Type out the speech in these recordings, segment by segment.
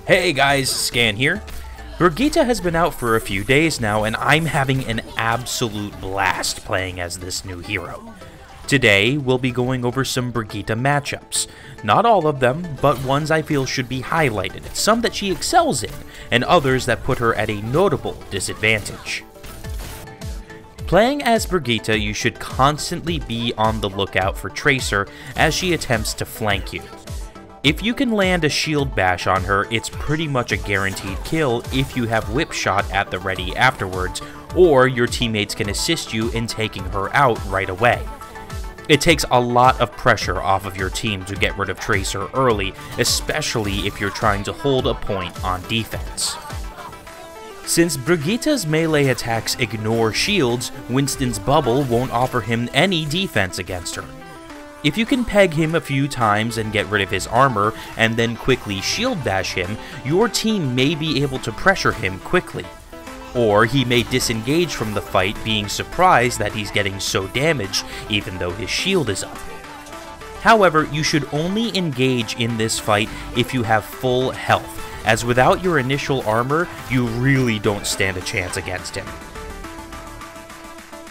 Hey guys, Scan here. Brigitte has been out for a few days now, and I'm having an absolute blast playing as this new hero. Today, we'll be going over some Brigitte matchups. Not all of them, but ones I feel should be highlighted, some that she excels in, and others that put her at a notable disadvantage. Playing as Brigitte, you should constantly be on the lookout for Tracer as she attempts to flank you. If you can land a shield bash on her, it's pretty much a guaranteed kill if you have whip shot at the ready afterwards, or your teammates can assist you in taking her out right away. It takes a lot of pressure off of your team to get rid of Tracer early, especially if you're trying to hold a point on defense. Since Brigitte's melee attacks ignore shields, Winston's bubble won't offer him any defense against her. If you can peg him a few times and get rid of his armor, and then quickly shield bash him, your team may be able to pressure him quickly. Or he may disengage from the fight, being surprised that he's getting so damaged even though his shield is up. However, you should only engage in this fight if you have full health, as without your initial armor, you really don't stand a chance against him.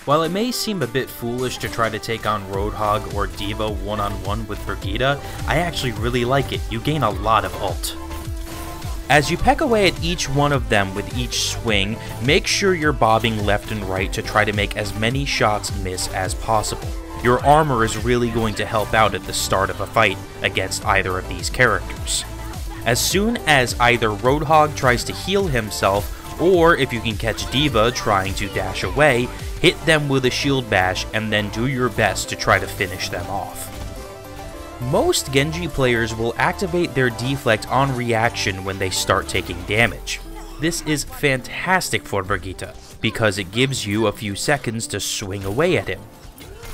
While it may seem a bit foolish to try to take on Roadhog or D.Va one-on-one with Brigitte, I actually really like it. You gain a lot of ult. As you peck away at each one of them with each swing, make sure you're bobbing left and right to try to make as many shots miss as possible. Your armor is really going to help out at the start of a fight against either of these characters. As soon as either Roadhog tries to heal himself, or if you can catch D.Va trying to dash away, hit them with a shield bash and then do your best to try to finish them off. Most Genji players will activate their deflect on reaction when they start taking damage. This is fantastic for Brigitte, because it gives you a few seconds to swing away at him.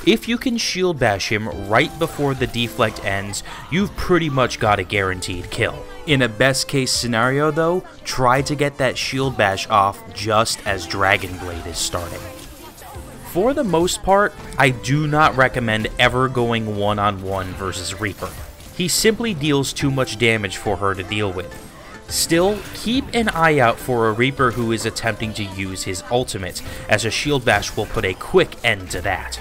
If you can shield bash him right before the deflect ends, you've pretty much got a guaranteed kill. In a best case scenario though, try to get that shield bash off just as Dragon Blade is starting. For the most part, I do not recommend ever going one-on-one versus Reaper. He simply deals too much damage for her to deal with. Still, keep an eye out for a Reaper who is attempting to use his ultimate, as a shield bash will put a quick end to that.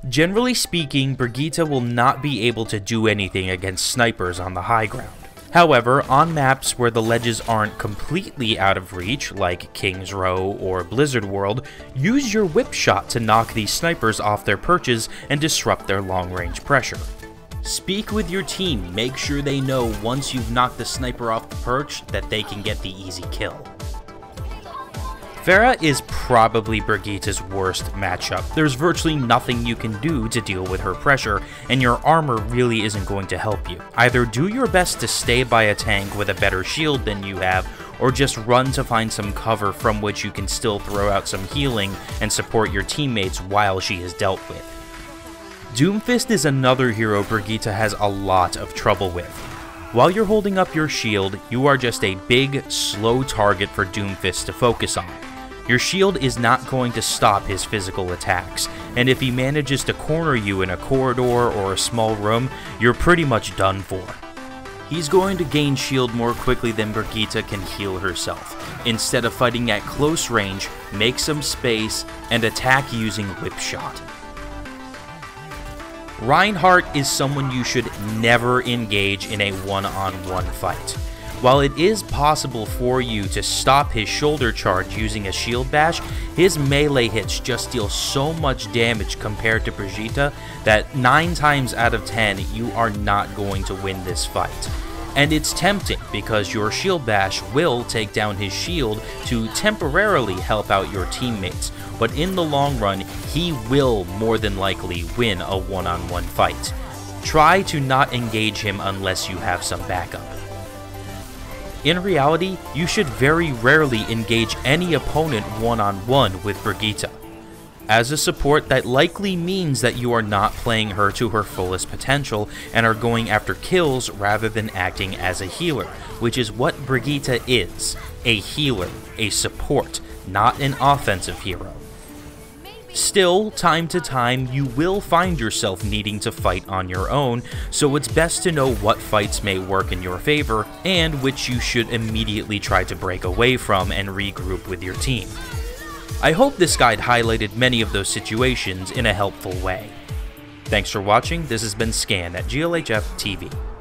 Generally speaking, Brigitte will not be able to do anything against snipers on the high ground. However, on maps where the ledges aren't completely out of reach, like King's Row or Blizzard World, use your whip shot to knock these snipers off their perches and disrupt their long-range pressure. Speak with your team, make sure they know once you've knocked the sniper off the perch that they can get the easy kill. PHARAH is probably Brigitte's worst matchup. There's virtually nothing you can do to deal with her pressure, and your armor really isn't going to help you. Either do your best to stay by a tank with a better shield than you have, or just run to find some cover from which you can still throw out some healing and support your teammates while she is dealt with. Doomfist is another hero Brigitte has a lot of trouble with. While you're holding up your shield, you are just a big, slow target for Doomfist to focus on. Your shield is not going to stop his physical attacks, and if he manages to corner you in a corridor or a small room, you're pretty much done for. He's going to gain shield more quickly than Brigitte can heal herself. Instead of fighting at close range, make some space and attack using whip shot. Reinhardt is someone you should never engage in a one-on-one fight. While it is possible for you to stop his shoulder charge using a shield bash, his melee hits just deal so much damage compared to Brigitte that 9 times out of 10 you are not going to win this fight. And it's tempting because your shield bash will take down his shield to temporarily help out your teammates, but in the long run he will more than likely win a one-on-one fight. Try to not engage him unless you have some backup. In reality, you should very rarely engage any opponent one-on-one with Brigitte. As a support, that likely means that you are not playing her to her fullest potential and are going after kills rather than acting as a healer, which is what Brigitte is, a healer, a support, not an offensive hero. Still, time to time, you will find yourself needing to fight on your own, so it's best to know what fights may work in your favor, and which you should immediately try to break away from and regroup with your team. I hope this guide highlighted many of those situations in a helpful way. Thanks for watching. This has been Scan at GLHFtv.